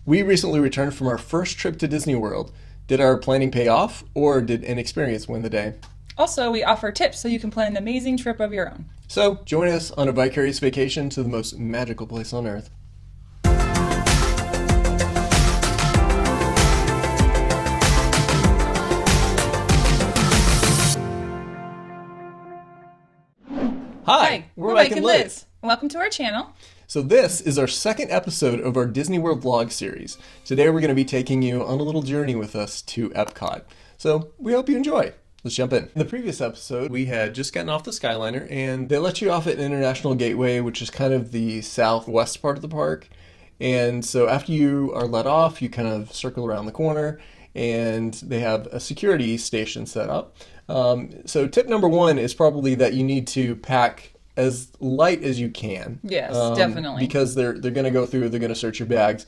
We recently returned from our first trip to Disney World. Did our planning pay off, or did an experience win the day? Also, we offer tips so you can plan an amazing trip of your own. So, join us on a vicarious vacation to the most magical place on Earth. Hi, we're Mike and Liz. Welcome to our channel. So this is our second episode of our Disney World vlog series. Today we're going to be taking you on a little journey with us to Epcot. So we hope you enjoy. Let's jump in. In the previous episode, we had just gotten off the Skyliner, and they let you off at International Gateway, which is kind of the southwest part of the park. And so after you are let off, you kind of circle around the corner, and they have a security station set up. So tip number one is probably that you need to pack as light as you can. Yes, definitely. Because they're going to go through, they're going to search your bags.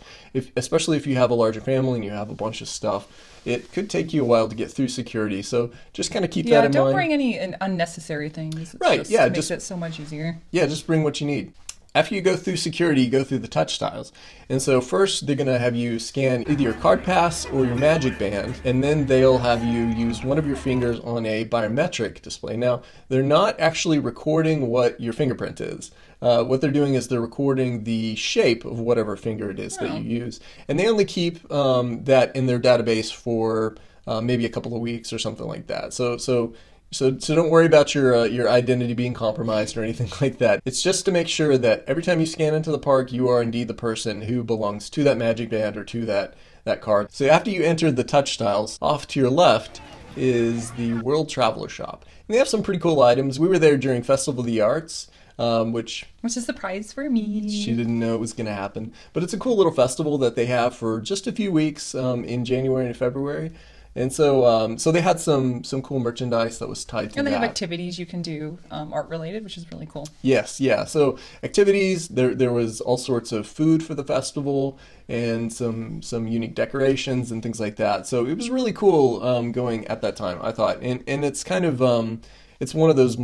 Especially if you have a larger family and you have a bunch of stuff, it could take you a while to get through security. So just kind of keep that in mind. Yeah, don't bring any unnecessary things. Right, It makes it so much easier. Yeah, just bring what you need. After you go through security, you go through the touch tiles. And so first they're going to have you scan either your card pass or your magic band, and then they'll have you use one of your fingers on a biometric display. Now, they're not actually recording what your fingerprint is. What they're doing is they're recording the shape of whatever finger it is that you use. And they only keep that in their database for maybe a couple of weeks or something like that. So don't worry about your identity being compromised or anything like that. It's just to make sure that every time you scan into the park, you are indeed the person who belongs to that magic band or to that card. So after you enter the touch tiles, off to your left is the World Traveler Shop. And they have some pretty cool items. We were there during Festival of the Arts, which is a surprise for me. She didn't know it was going to happen. But it's a cool little festival that they have for just a few weeks in January and February. And so they had some cool merchandise that was tied to that. And they have activities you can do, art related, which is really cool. Yes, yeah. So activities, there was all sorts of food for the festival and some unique decorations and things like that. So it was really cool going at that time, I thought. And it's kind of, it's one of those,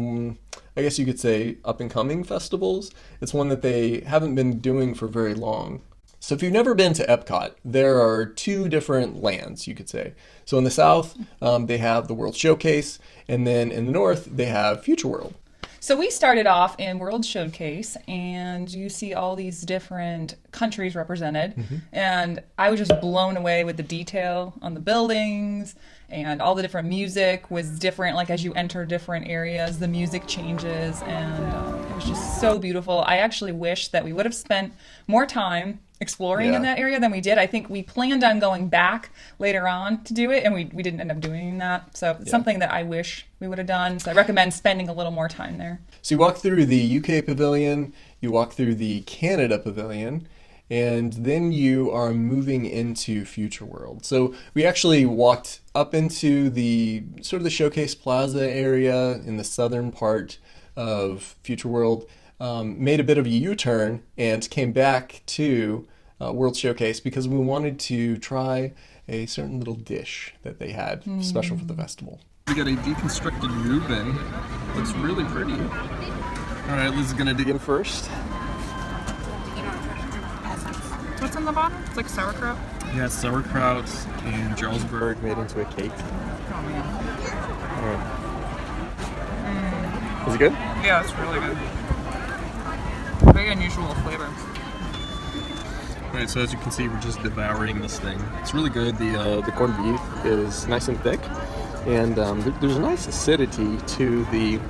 I guess you could say, up and coming festivals. It's one that they haven't been doing for very long. So if you've never been to Epcot, there are two different lands, you could say. So in the south, they have the World Showcase, and then in the north, they have Future World. So we started off in World Showcase, and you see all these different countries represented, and I was just blown away with the detail on the buildings, and all the different music was different. Like as you enter different areas, the music changes, and it was just so beautiful. I actually wish that we would have spent more time exploring in that area than we did. I think we planned on going back later on to do it, and we didn't end up doing that. So it's something that I wish we would have done. So I recommend spending a little more time there. So you walk through the UK Pavilion, you walk through the Canada Pavilion, and then you are moving into Future World. So we actually walked up into the sort of the Showcase Plaza area in the southern part of Future World, made a bit of a U-turn and came back to World Showcase because we wanted to try a certain little dish that they had special for the festival. We got a deconstructed Reuben. Looks really pretty. All right, Liz is gonna dig in first. What's on the bottom? It's like sauerkraut? Yeah, sauerkraut and Jarlsberg Made into a cake. Oh, man. All right. Is it good? Yeah, it's really good. Very unusual flavor. Alright, so as you can see, we're just devouring this thing. It's really good. The corned beef is nice and thick, and there's a nice acidity to the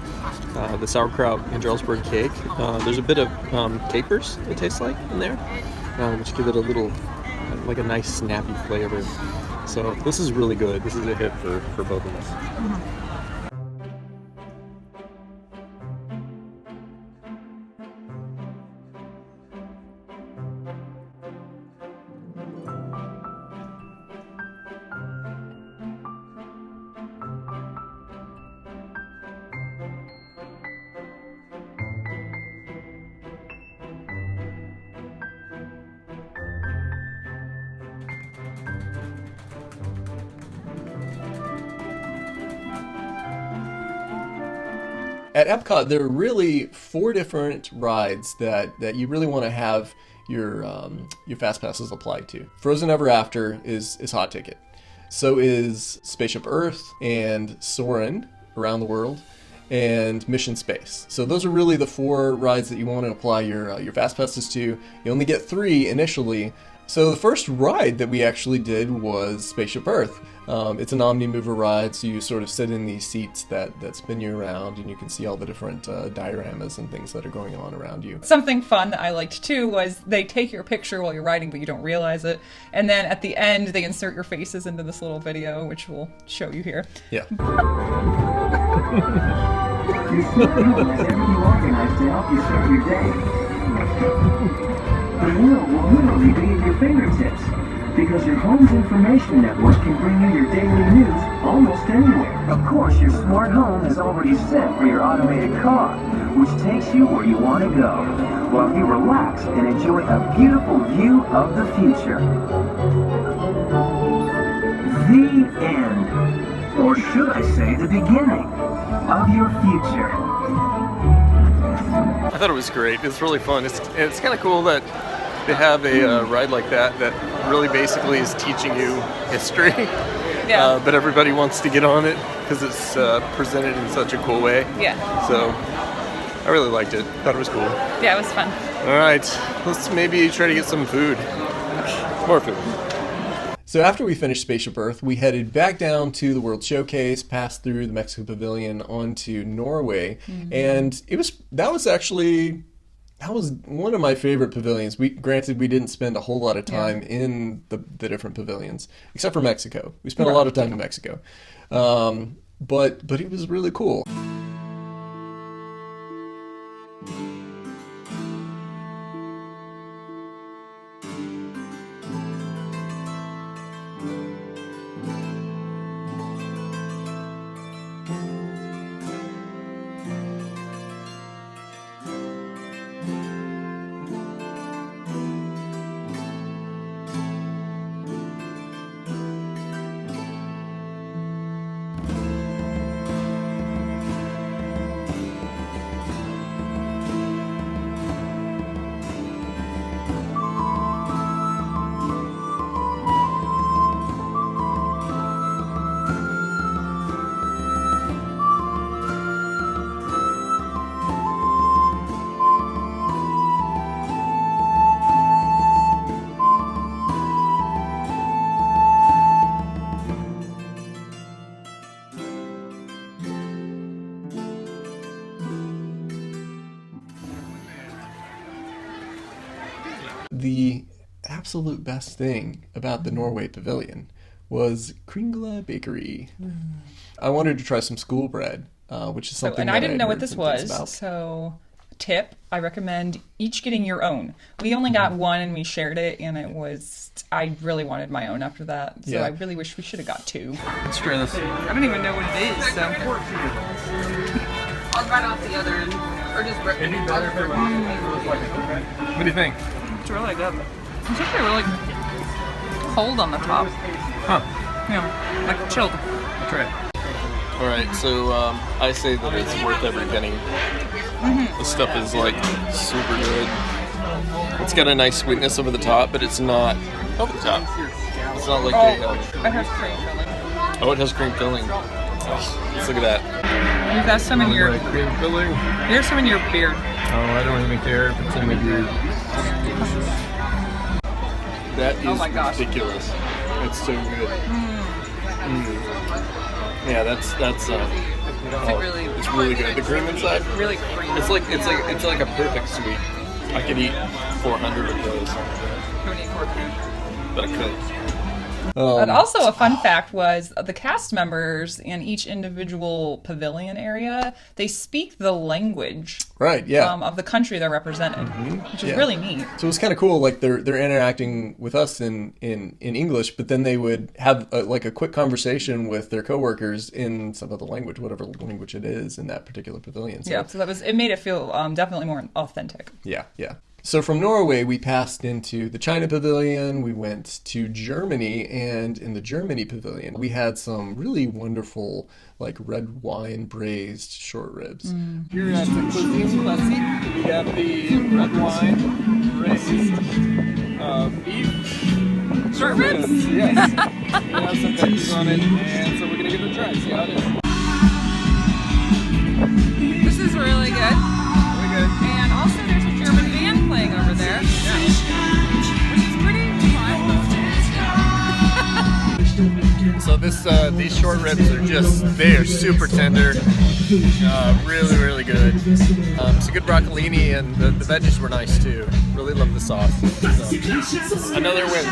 sauerkraut and Jarlsberg cake. There's a bit of capers, it tastes like, in there, which give it a little, like a nice snappy flavor. So this is really good. This is a hit for both of us. At Epcot, there are really 4 different rides that you really want to have your fast pass is applied to. Frozen Ever After is hot ticket. So is Spaceship Earth and Soarin around the world, and Mission Space. So those are really the 4 rides that you want to apply your fast passes to. You only get 3 initially. So the first ride that we actually did was Spaceship Earth. It's an omni-mover ride, so you sort of sit in these seats that spin you around, and you can see all the different dioramas and things that are going on around you. Something fun that I liked too was they take your picture while you're riding, but you don't realize it. And then at the end, they insert your faces into this little video, which we'll show you here. Yeah. Your smart home has everything organized to help you start your day. The wheel will literally be at your fingertips, because your home's information network can bring you your daily news almost anywhere. Of course, your smart home is already set for your automated car, which takes you where you want to go, while you relax and enjoy a beautiful view of the future. The end, or should I say the beginning, of your future. I thought it was great. It's really fun. It's kind of cool that they have a ride like that really basically is teaching you history. Yeah. But everybody wants to get on it because it's presented in such a cool way. Yeah. So I really liked it. Thought it was cool. Yeah, it was fun. All right, let's maybe try to get some food. More food. So after we finished Spaceship Earth, we headed back down to the World Showcase, passed through the Mexico Pavilion onto Norway, and that was one of my favorite pavilions. Granted, we didn't spend a whole lot of time in the different pavilions, except for Mexico. We spent a lot of time in Mexico, but it was really cool. The absolute best thing about the Norway Pavilion was Kringla Bakeri. I wanted to try some school bread, which is something and that I didn't know what heard this some things was, about. so tip, I recommend each getting your own. We only got one and we shared it, and I really wanted my own after that, so Yeah. I really wish we should have got 2. Let's try this. I don't even know what it is, so. I'll run off the other end, or just rip it. What do you think? It's really good. It's actually really cold on the top. Huh. Yeah, like chilled. I'll try it. All right, so I say that it's worth every penny. The stuff is like super good. It's got a nice sweetness over the top, but it's not over the top. It's not like It has cream filling. oh, it has cream filling. Oh, let's look at that. You've got some in your. Right, cream filling. There's some in your beard. Oh, I don't even care if it's in my beard. That is Oh my gosh. ridiculous. It's so good. Yeah, that's it's really good. The cream inside, Really creamy. it's like a perfect sweet. I could eat 400 of those, but I couldn't. But also a fun fact was the cast members in each individual pavilion area, they speak the language Right, yeah. of the country they're represented, which is Yeah. really neat. So it's kind of cool. Like they're interacting with us in English, but then they would have like a quick conversation with their coworkers in some of the language, whatever language it is in that particular pavilion. So, Yeah, so it made it feel definitely more authentic. yeah. So from Norway, we passed into the China Pavilion, we went to Germany, and in the Germany Pavilion, we had some really wonderful, like red wine braised short ribs. Here at the Cuisine Classique, we have the red wine braised beef. Short ribs? Yes. We have some veggies on it, and so we're going to give it a try, see how it is. This is really good. Really good. And also there's a German band playing over there. Yeah. Which is pretty fun. So these short ribs are they are super tender, really, really good. It's a good broccolini, and the veggies were nice too. Really love the sauce. So, another win.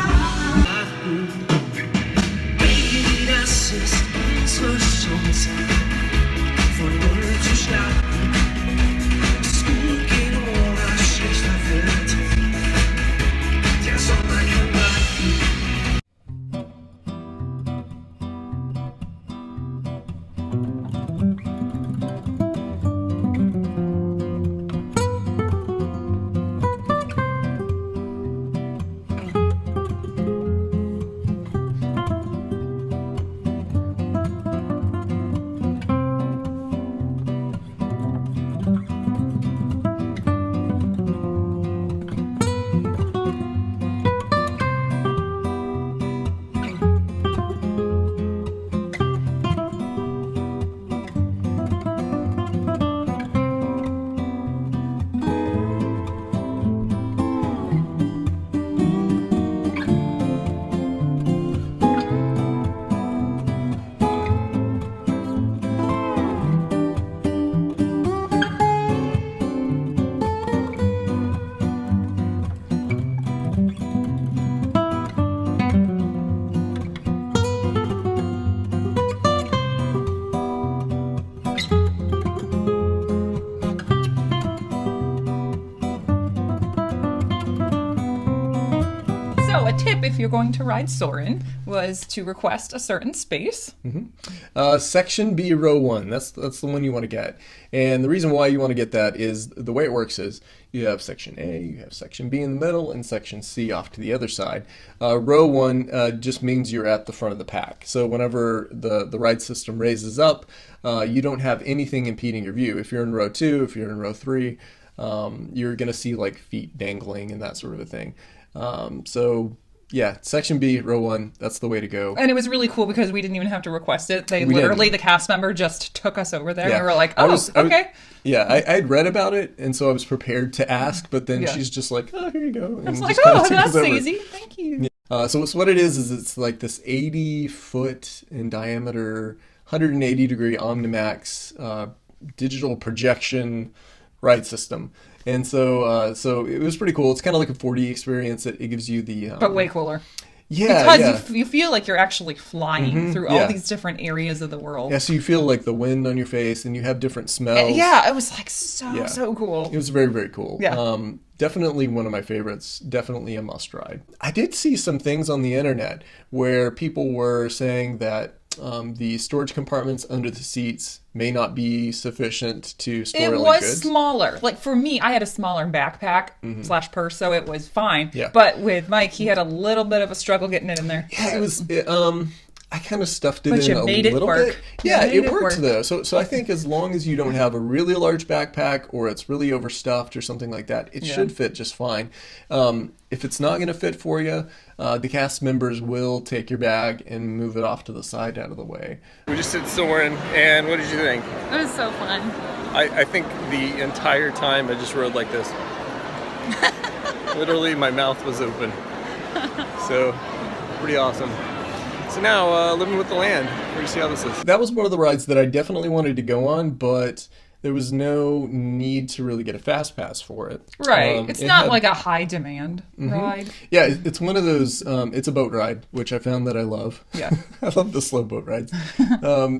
So a tip if you're going to ride Soarin was to request a certain space. Section B, row 1. That's the one you want to get. And the reason why you want to get that is the way it works is you have Section A, you have Section B in the middle, and Section C off to the other side. Row 1 just means you're at the front of the pack. So whenever the ride system raises up, you don't have anything impeding your view. If you're in row 2, if you're in row 3, you're going to see like feet dangling and that sort of a thing. So yeah, Section B, row 1, that's the way to go. And it was really cool because we didn't even have to request it. The cast member just took us over there. Yeah. And we were like, oh, okay. I had read about it, and so I was prepared to ask, but then she's just like, oh, here you go. And It's like, just kinda oh, took us that's over. easy. Thank you. So what it is it's like this 80-foot in diameter, 180-degree Omnimax digital projection ride system. And so it was pretty cool. It's kind of like a 4D experience. It gives you the... But way cooler. Yeah, Because you feel like you're actually flying through all these different areas of the world. Yeah, so you feel like the wind on your face, and you have different smells. Yeah, it was like so cool. It was very, very cool. Yeah. Definitely one of my favorites. Definitely a must ride. I did see some things on the internet where people were saying that the storage compartments under the seats may not be sufficient to store It all was the goods. smaller. Like for me, I had a smaller backpack / purse, so it was fine. Yeah. But with Mike, he had a little bit of a struggle getting it in there. Yeah, it was. I kind of stuffed it But in you a made it little work. bit. You Yeah, made it it worked work. though. So I think as long as you don't have a really large backpack or it's really overstuffed or something like that, it should fit just fine. If it's not going to fit for you, the cast members will take your bag and move it off to the side out of the way. We just did Soarin, and what did you think? It was so fun. I think the entire time I just rode like this. Literally, my mouth was open. So, pretty awesome. So now, living with the land. We're going to see how this is. That was one of the rides that I definitely wanted to go on, but there was no need to really get a FastPass for it. Right. It's not had- like a high demand ride. Yeah, it's one of those, it's a boat ride, which I found that I love. Yeah. I love the slow boat rides.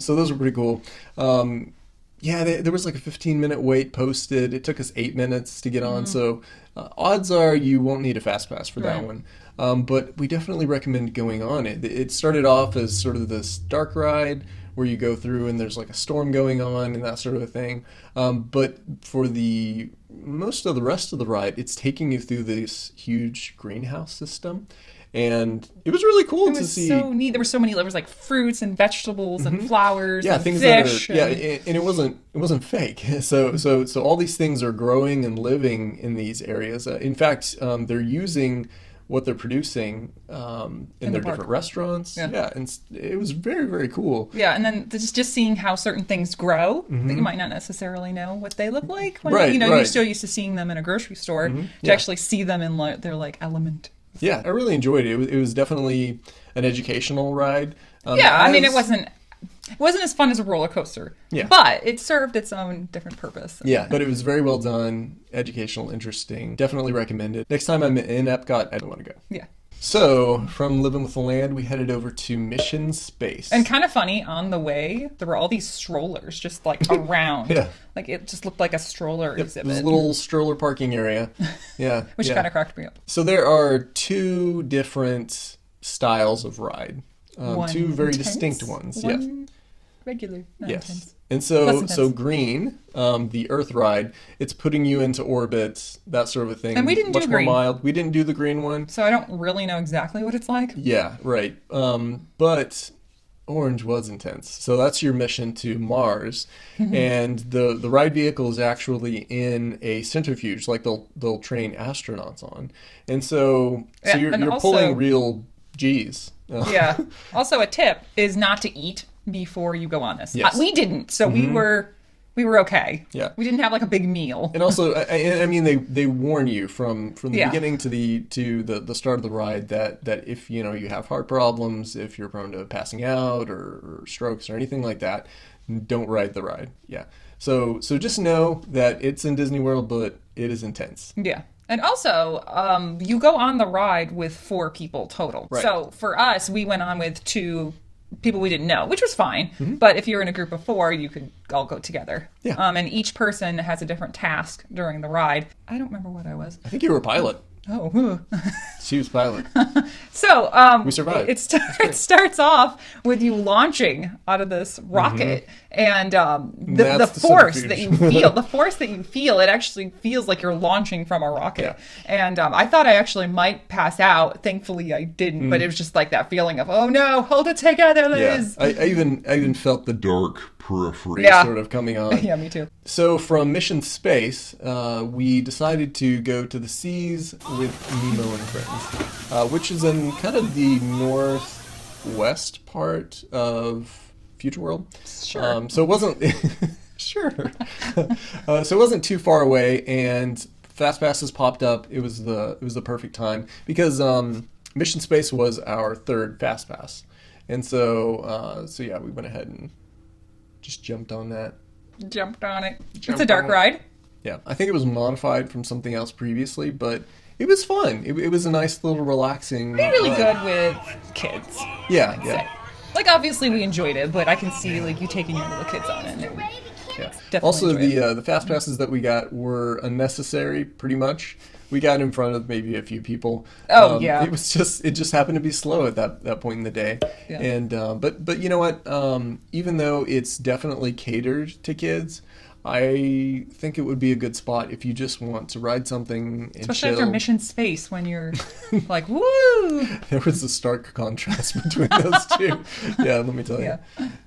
So those were pretty cool. There was like a 15-minute wait posted. It took us 8 minutes to get on, so odds are you won't need a FastPass for that Right. one. but we definitely recommend going on it. It started off as sort of this dark ride where you go through and there's like a storm going on and that sort of a thing. But for the most of the rest of the ride, it's taking you through this huge greenhouse system. And it was really cool to see. It was so neat. There were so many. There was like fruits and vegetables and flowers. Yeah, and things fish. that are, and it wasn't fake. So all these things are growing and living in these areas. In fact, they're using what they're producing in their different restaurants. Yeah, and it was very, very cool. Yeah, and then just seeing how certain things grow that you might not necessarily know what they look like. When, Right, you're right. still used to seeing them in a grocery store. To actually see them in their like element. Yeah, I really enjoyed it. It was definitely an educational ride. I mean, it wasn't as fun as a roller coaster. Yeah. But it served its own different purpose. Yeah, but it was very well done, educational, interesting. Definitely recommend it. Next time I'm in Epcot, I don't want to go. Yeah. So, from Living with the Land, we headed over to Mission Space. And kind of funny, on the way, there were all these strollers just like around. Yeah. Like it just looked like a stroller exhibit. This little stroller parking area. Yeah. Which kind of cracked me up. So there are two different styles of ride. One two very intense, distinct ones. one regular, not Yes. intense. And Less so intense. Green, the Earth ride, it's putting you into orbit, that sort of a thing. And we didn't do Much more Green. mild. We didn't do the Green one. So I don't really know exactly what it's like. Yeah, right. But Orange was intense. So that's your mission to Mars. And the ride vehicle is actually in a centrifuge, like they'll train astronauts on. And so Yeah, you're and also- pulling real G's. Yeah. Also, a tip is not to eat before you go on this. Yes. We didn't, so we were okay. Yeah. We didn't have like a big meal. And also, I mean, they warn you from the Yeah. beginning to the start of the ride that if you have heart problems, if you're prone to passing out or strokes or anything like that, don't ride the ride. Yeah. So just know that it's in Disney World, but it is intense. Yeah. And also, you go on the ride with 4 people total. Right. So for us, we went on with 2 people we didn't know, which was fine. But if you're in a group of 4, you could all go together. Yeah. And each person has a different task during the ride. I don't remember what I was. I think you were a pilot. Oh. She was pilot. So We survived. It starts off with you launching out of this rocket, and the That's the force centrifuge. that you feel, it actually feels like you're launching from a rocket. Yeah. And I thought I actually might pass out. Thankfully, I didn't. But it was just like that feeling of, oh no, hold it together, Yeah. Liz. I even felt the dark periphery sort of coming on. Yeah, me too. So from Mission Space, we decided to go to the seas with Nemo and Friends, which is in kind of the northwest part of Future World. Sure. So it wasn't sure. So it wasn't too far away, and FastPass has popped up. It was the perfect time because Mission Space was our third FastPass, and so yeah, we went ahead and just jumped on that. Jumped on it. It's Jumped a dark on it. ride. Yeah, I think it was modified from something else previously, but it was fun. It was a nice little relaxing. Really ride. good with kids. Yeah, I'd yeah, say. Like, obviously we enjoyed it, but I can see like you taking your little kids on it. And yeah. Definitely Also, enjoy the fast passes that we got were unnecessary, pretty much. We got in front of maybe a few people. Oh, yeah. It just happened to be slow at that point in the day. Yeah. And but you know what? Even though it's definitely catered to kids, I think it would be a good spot if you just want to ride something and especially chill. after Mission Space when you're like, woo! There was a stark contrast between those two. Yeah, let me tell you.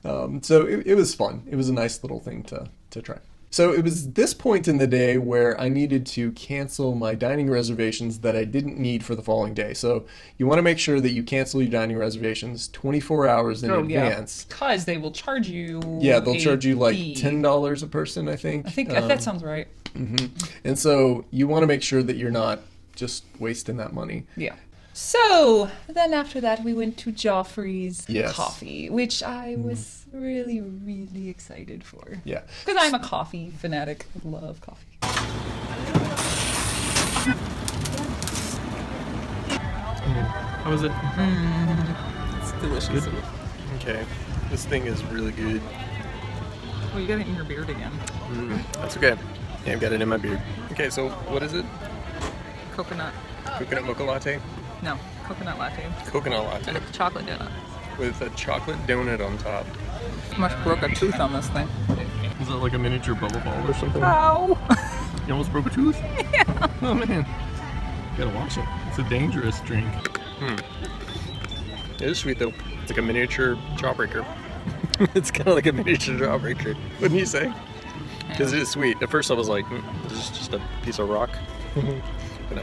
Yeah. So it was fun. It was a nice little thing to try. So it was this point in the day where I needed to cancel my dining reservations that I didn't need for the following day. So you want to make sure that you cancel your dining reservations 24 hours in advance. Because they will charge you. Yeah, they'll a charge you like fee. $10 a person, I think. I think that sounds right. And so you want to make sure that you're not just wasting that money. Yeah. So then after that, we went to Joffrey's Yes. Coffee, which I was really, really excited for. Yeah. Because I'm a coffee fanatic. I love coffee. How was it? It's delicious. Okay. This thing is really good. Well, you got it in your beard again. That's okay. Yeah, I've got it in my beard. Okay, so what is it? Coconut. Coconut mocha latte? No, coconut latte Coconut latte and a chocolate donut. with a chocolate donut on top. Almost broke a tooth on this thing. Is that like a miniature bubble ball or something? Ow! You almost broke a tooth? Yeah. Oh man. You gotta watch it. It's a dangerous drink. It is sweet though. It's like a miniature jawbreaker. It's kind of like a miniature jawbreaker, wouldn't you say? Because it is sweet. At first I was like, this is just a piece of rock. But no.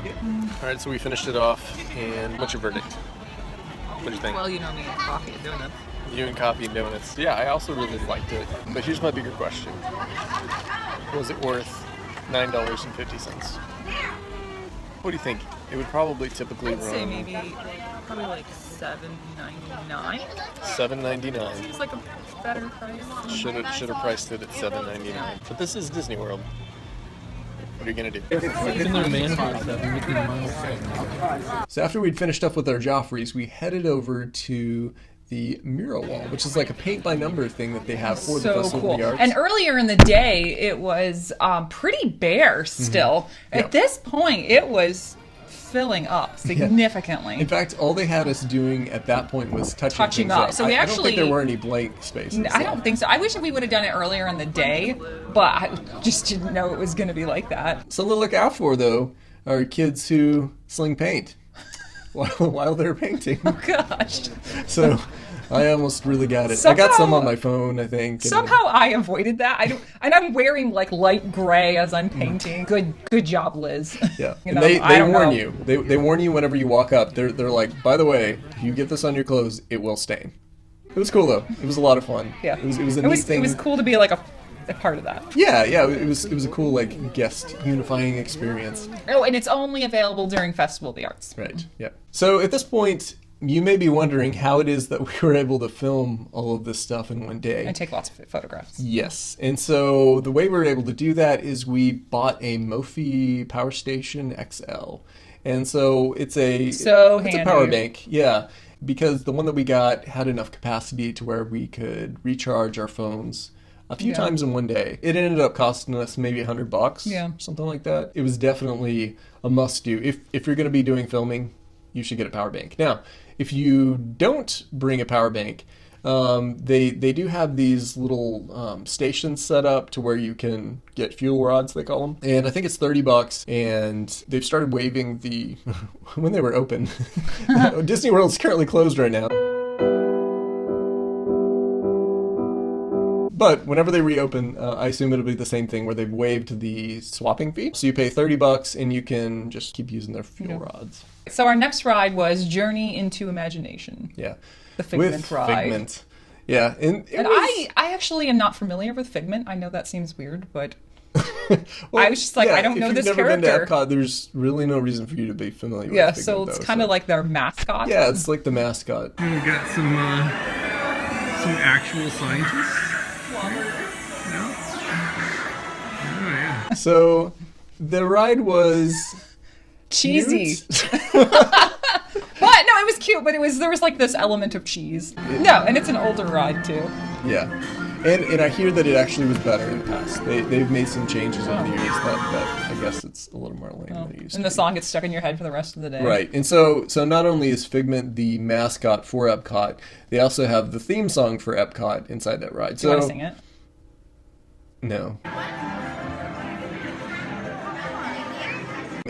Alright, so we finished it off, and what's your verdict? What do you think? Well, you know me, coffee and donuts. You and coffee and donuts. Yeah, I also really liked it. But here's my bigger question. Was it worth $9.50? What do you think? It would probably typically I'd say run maybe, probably like $7.99. $7.99. Seems like a better price. Should have priced it at $7.99. But this is Disney World. What are you gonna do? So after we'd finished up with our Joffreys, we headed over to the mural wall, which is like a paint by number thing that they have for the So Festival cool. of the Arts. And earlier in the day, it was pretty bare still. At this point, it was filling up significantly. In fact, all they had us doing at that point was touching Touching things up. So we I don't think actually- there were any blank spaces. I don't think so. I wish we would have done it earlier in the day, but I just didn't know it was going to be like that. Something to look out for, though, are kids who sling paint while they're painting. Oh gosh. So I almost really got it. I got some on my phone, I think. and- Somehow I avoided that. And I'm wearing like light gray as I'm painting. Good job, Liz. Yeah, You and know, they I don't warn know. you. They warn you whenever you walk up. They're like, by the way, if you get this on your clothes, it will stain. It was cool though. It was a lot of fun. Yeah. It was a neat thing. It was cool to be like a part of that. Yeah. It was a cool like guest unifying experience. Oh, and it's only available during Festival of the Arts. Right. Yeah. So at this point, you may be wondering how it is that we were able to film all of this stuff in one day. And take lots of photographs. Yes. And so the way we were able to do that is we bought a Mophie Power Station XL. And so it's a handy. power bank. Yeah. Because the one that we got had enough capacity to where we could recharge our phones a few times in one day. It ended up costing us maybe $100. Yeah. Something like that. It was definitely a must do. If you're going to be doing filming, you should get a power bank. Now, if you don't bring a power bank, they do have these little stations set up to where you can get fuel rods, they call them. And I think it's $30, and they've started waiving the when they were open. Disney World's currently closed right now. But whenever they reopen, I assume it'll be the same thing where they've waived the swapping fee. So you pay $30 and you can just keep using their fuel rods. So our next ride was Journey into Imagination. Yeah. The Figment With ride. Figment. Yeah. And I actually am not familiar with Figment. I know that seems weird, but well, I was just like, I don't know this If you've never character. been to Epcot, there's really no reason for you to be familiar Yeah, with Figment. so it's though, kind of like their mascot. Yeah, it's like the mascot. We've got some actual scientists. So the ride was Cheesy. cute. But no, it was cute, but there was like this element of cheese. No, and it's an older ride too. Yeah. And I hear that it actually was better in the past. They've made some changes over the years that I guess it's a little more lame than it used to And the be. song gets stuck in your head for the rest of the day. Right. And so not only is Figment the mascot for Epcot, they also have the theme song for Epcot inside that ride. Do you want to sing it? No.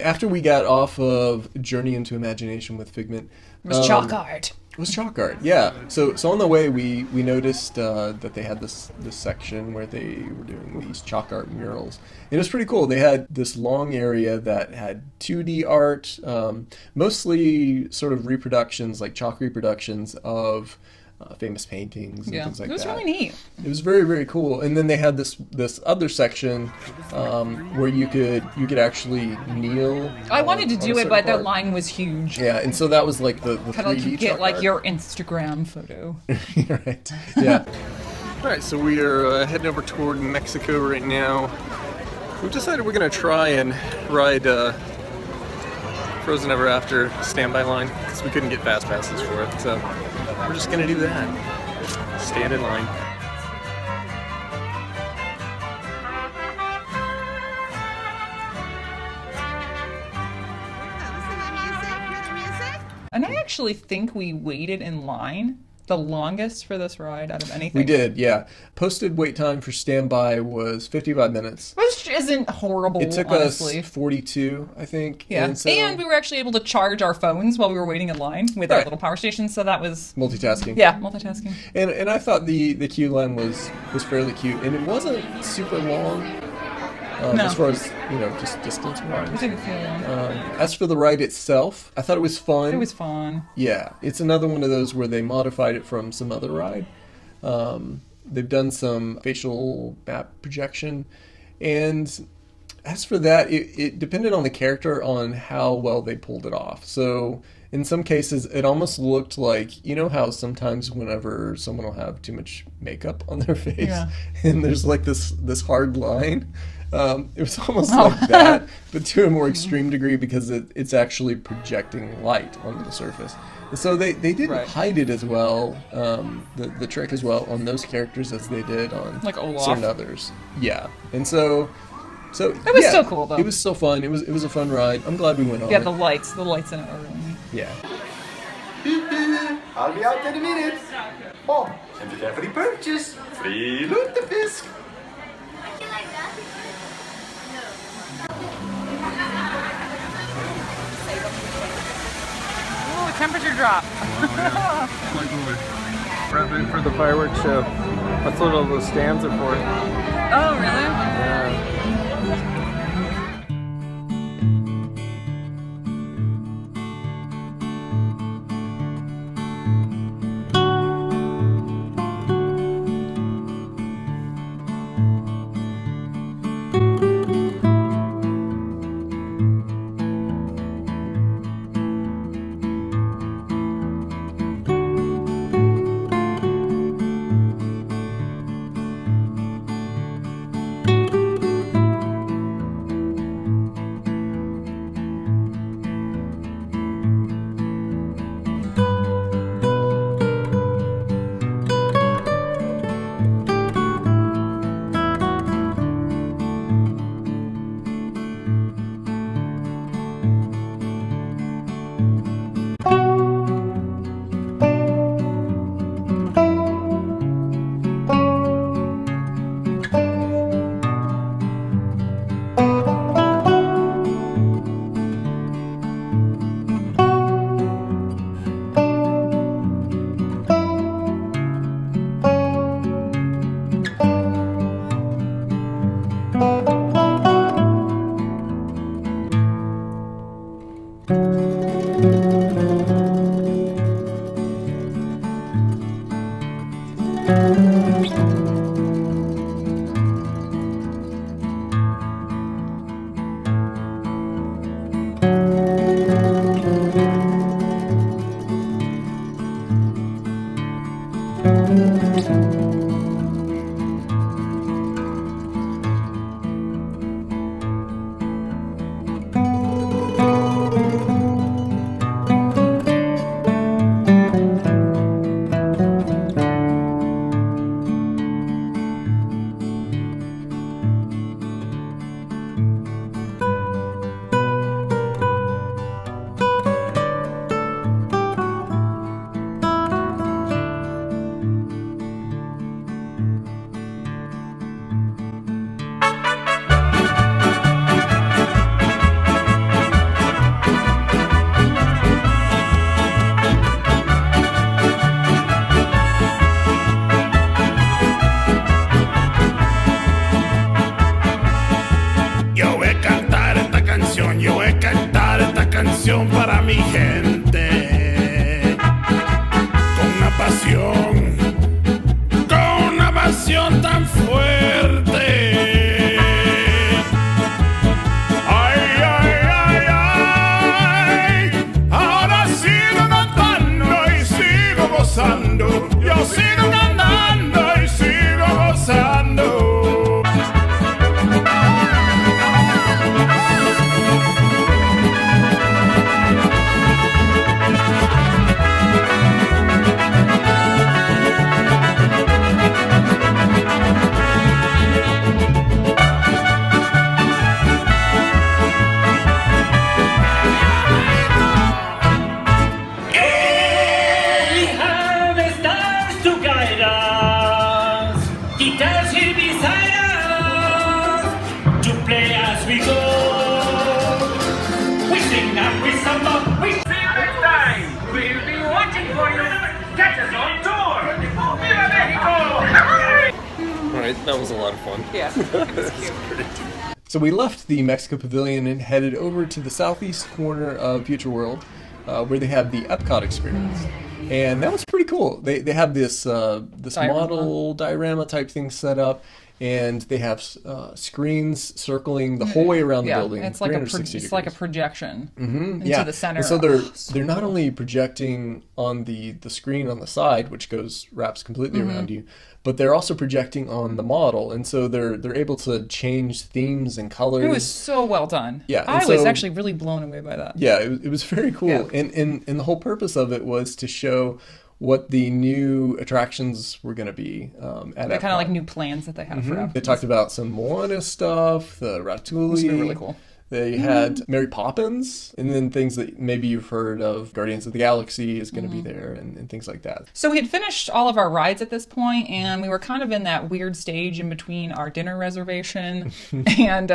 After we got off of Journey into Imagination with Figment, It was chalk art. It was chalk art, yeah. So on the way, we noticed that they had this section where they were doing these chalk art murals. It was pretty cool. They had this long area that had 2D art, mostly sort of reproductions, like chalk reproductions of famous paintings and things like that. It was really neat. It was very, very cool. And then they had this other section where you could actually kneel. I wanted to on a do it, certain but the part. line was huge. Yeah, and so that was like the Kind of like 3D you get chalk like art. your Instagram photo. Right. Yeah. All right, so we are heading over toward Mexico right now. We've decided we're going to try and ride Frozen Ever After standby line because we couldn't get fast passes for it. So we're just going to do that. Stand in line. And I actually think we waited in line the longest for this ride out of anything. We did, yeah. Posted wait time for standby was 55 minutes. Which isn't horrible, It took honestly. us 42, I think. Yeah, and we were actually able to charge our phones while we were waiting in line with our Right. little power station, so that was... multitasking. Yeah, multitasking. And I thought the queue line was fairly cute, and it wasn't super long No. as far as, just It distance-wise. didn't feel long. As for the ride itself, I thought it was fun. It was fun. Yeah, it's another one of those where they modified it from some other ride. They've done some facial map projection, and as for that, it depended on the character on how well they pulled it off. So in some cases, it almost looked like, how sometimes whenever someone will have too much makeup on their face, Yeah. and there's like this hard line. It was almost like that, but to a more extreme degree because it's actually projecting light onto the surface. So they didn't Right. hide it as well, the trick as well on those characters as they did on Like Olaf. certain others. Yeah, and so It was still cool, though. It was still fun. It was a fun ride. I'm glad we went on Yeah, it. the lights in it were really neat. Yeah. I'll be out in a minute. Oh, and with every purchase, free lutefisk. Ooh, temperature drop. Ready for the fireworks show. That's what all those stands are for. Oh, really? Yeah. para mi gente con una pasión tan fuerte. Ay, ay, ay, ay, ahora sigo cantando y sigo gozando, yo sigo cantando y sigo gozando. right, that was a lot of fun. Yeah, it was cute. So we left the Mexico Pavilion and headed over to the southeast corner of Future World, where they have the Epcot Experience. And that was pretty cool. They have this model diorama type thing set up, and they have screens circling the whole way around the building. It's like a projection into the center. And so they're not only projecting on the screen on the side, which wraps completely around you, but they're also projecting on the model, and so they're able to change themes and colors. It was so well done. Yeah, I was actually really blown away by that. Yeah, it was very cool, and the whole purpose of it was to show what the new attractions were going to be at They're kind of like new plans that they have for Epcot. They talked about some Moana stuff, the Ratatouille. It's been really cool. They had Mary Poppins, and then things that maybe you've heard of. Guardians of the Galaxy is going to be there, and things like that. So we had finished all of our rides at this point, and we were kind of in that weird stage in between our dinner reservation and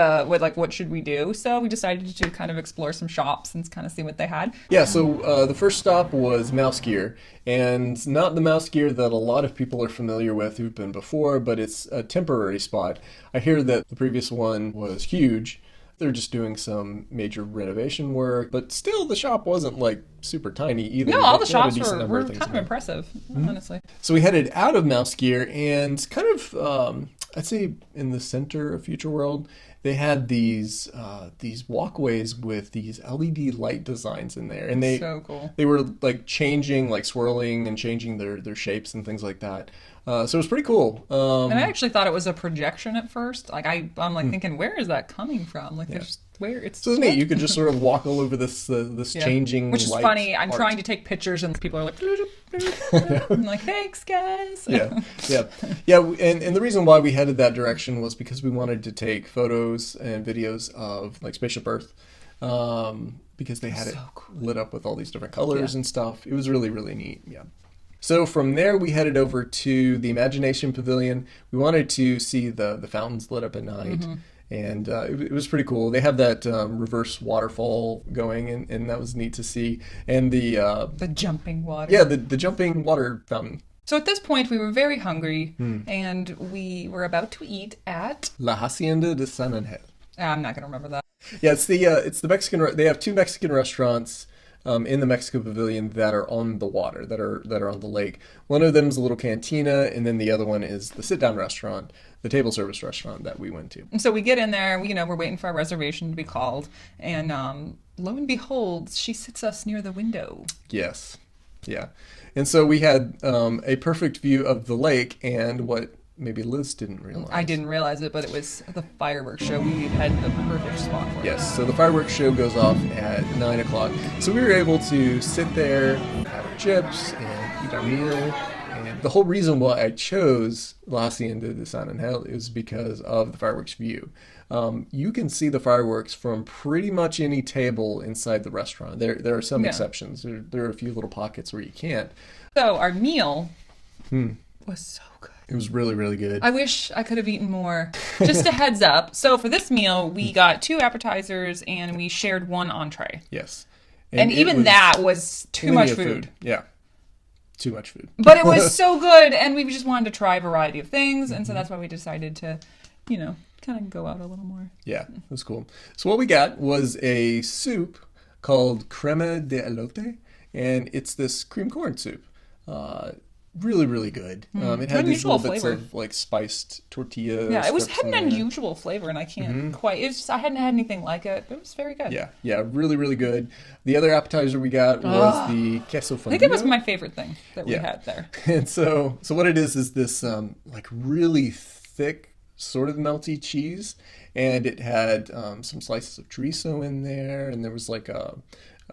what should we do? So we decided to kind of explore some shops and kind of see what they had. Yeah, so the first stop was Mouse Gear, and not the Mouse Gear that a lot of people are familiar with who've been before, but it's a temporary spot. I hear that the previous one was huge. They're just doing some major renovation work, but still the shop wasn't like super tiny either. No, all the shops were kind of impressive, honestly. So we headed out of Mouse Gear and kind of, I'd say in the center of Future World, they had these walkways with these LED light designs in there, and so cool. They were like changing, like swirling and changing their shapes and things like that. So it was pretty cool. And I actually thought it was a projection at first. Like I'm like thinking, where is that coming from? Like there's where it's. So it's neat. You could just sort of walk all over this changing. Which is light funny. I'm art. trying to take pictures and people are like, I'm like, thanks guys. Yeah. And the reason why we headed that direction was because we wanted to take photos and videos of like Spaceship Earth. Because they had it lit up with all these different colors and stuff. It was really, really neat. Yeah. So from there, we headed over to the Imagination Pavilion. We wanted to see the fountains lit up at night, and it was pretty cool. They have that reverse waterfall going, and that was neat to see. And the jumping water. Yeah, the jumping water fountain. So at this point, we were very hungry, and we were about to eat at La Hacienda de San Angel. I'm not going to remember that. Yeah, it's the Mexican. They have two Mexican restaurants in the Mexico Pavilion that are on the water, that are on the lake. One of them is a little cantina, and then the other one is the sit-down restaurant, the table service restaurant that we went to. And so we get in there, we're waiting for our reservation to be called, and lo and behold, she sits us near the window. Yes, yeah. And so we had a perfect view of the lake, and what maybe Liz didn't realize. I didn't realize it, but it was the fireworks show. We had the perfect spot for it. Yes, so the fireworks show goes off at 9 o'clock. So we were able to sit there, have our chips, and eat our meal. And the whole reason why I chose La Hacienda de San Angel is because of the fireworks view. You can see the fireworks from pretty much any table inside the restaurant. There are some exceptions. There are a few little pockets where you can't. So our meal was so good. It was really, really good. I wish I could have eaten more. Just a heads up. So for this meal, we got 2 appetizers and we shared 1 entree. Yes. And even that was too much food. Yeah. Too much food. But it was so good, and we just wanted to try a variety of things, and so that's why we decided to, kind of go out a little more. Yeah, it was cool. So what we got was a soup called crema de elote, and it's this cream corn soup. Really, really good. It had these little bits of like spiced tortillas. Yeah, had an unusual flavor, and I can't quite. I hadn't had anything like it, but it was very good. Yeah, really, really good. The other appetizer we got was the queso fundido. I think it was my favorite thing that we had there. And so what it is this like really thick, sort of melty cheese, and it had some slices of chorizo in there, and there was like a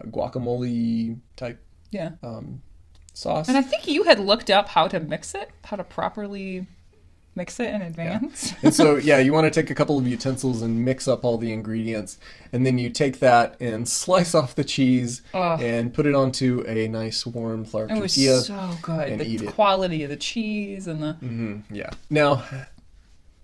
guacamole type. Yeah. Sauce. And I think you had looked up how to properly mix it in advance. Yeah. And so, you want to take a couple of utensils and mix up all the ingredients. And then you take that and slice off the cheese and put it onto a nice warm flour tortilla. It was so good. And eat it. The quality of the cheese and the... Yeah. Now,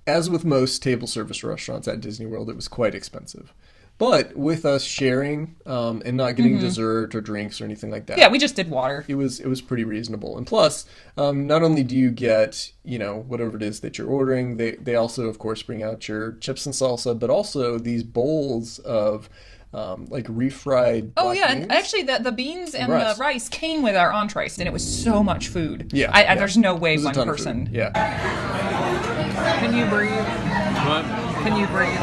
as with most table service restaurants at Disney World, it was quite expensive. But with us sharing and not getting dessert or drinks or anything like that. Yeah, we just did water. It was pretty reasonable. And plus, not only do you get, whatever it is that you're ordering, they also, of course, bring out your chips and salsa, but also these bowls of like refried Oh black yeah, beans. and actually the beans and the rice came with our entrees, and it was so much food. Yeah, There's no way It was a one ton of person. food. Yeah. Can you breathe? What? Can you breathe?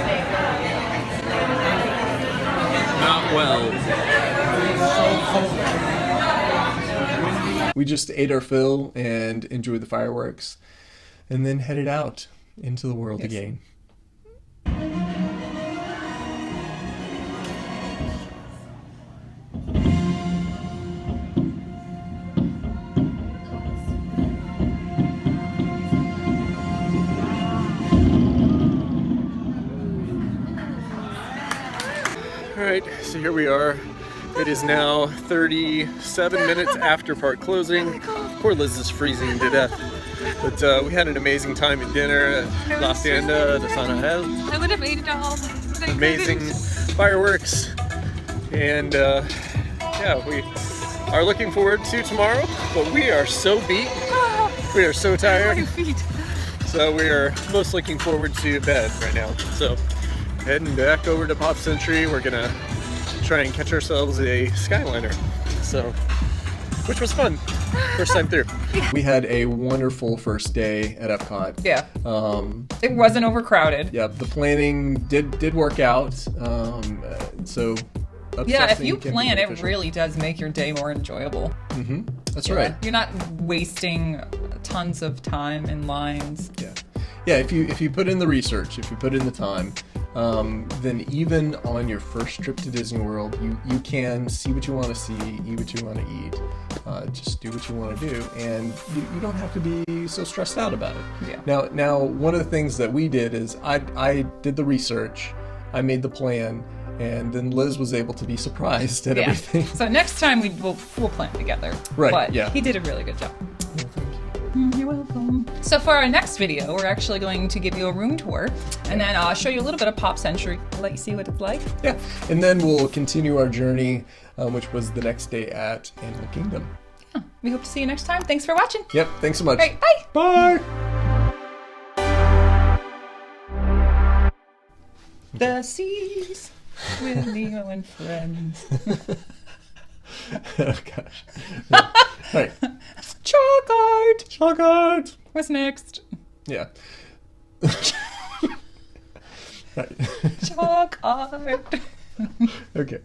Not well. We just ate our fill and enjoyed the fireworks, and then headed out into the world again. Alright, so here we are. It is now 37 minutes after park closing. Poor Liz is freezing to death. But we had an amazing time at dinner at La Hacienda de San Angel. I would have ate it all. But I Amazing couldn't. fireworks. And yeah, we are looking forward to tomorrow. But we are so beat. We are so tired. My feet. So we are most looking forward to bed right now. So heading back over to Pop Century. We're gonna try and catch ourselves a Skyliner. So, which was fun. First time through. We had a wonderful first day at Epcot. Yeah. It wasn't overcrowded. Yep, the planning did work out. So Yeah, if obsessing you can be plan, it beneficial. really does make your day more enjoyable. That's right. You're not wasting tons of time in lines. Yeah. If you put in the research, if you put in the time, then even on your first trip to Disney World, you can see what you want to see, eat what you want to eat, just do what you want to do, and you don't have to be so stressed out about it. Yeah. Now one of the things that we did is I did the research, I made the plan, and then Liz was able to be surprised at everything. So next time we'll plan together. Right, But yeah. he did a really good job. You're welcome. So for our next video, we're actually going to give you a room tour, and then I'll show you a little bit of Pop Century, let you see what it's like. Yeah, and then we'll continue our journey, which was the next day at Animal Kingdom. We hope to see you next time. Thanks for watching. Yep, thanks so much. All right, bye. Bye! The seas with Nemo and friends. Oh gosh. Yeah. All right. Chalk art. Chalk art. What's next? Yeah. Right. Chalk art. Okay.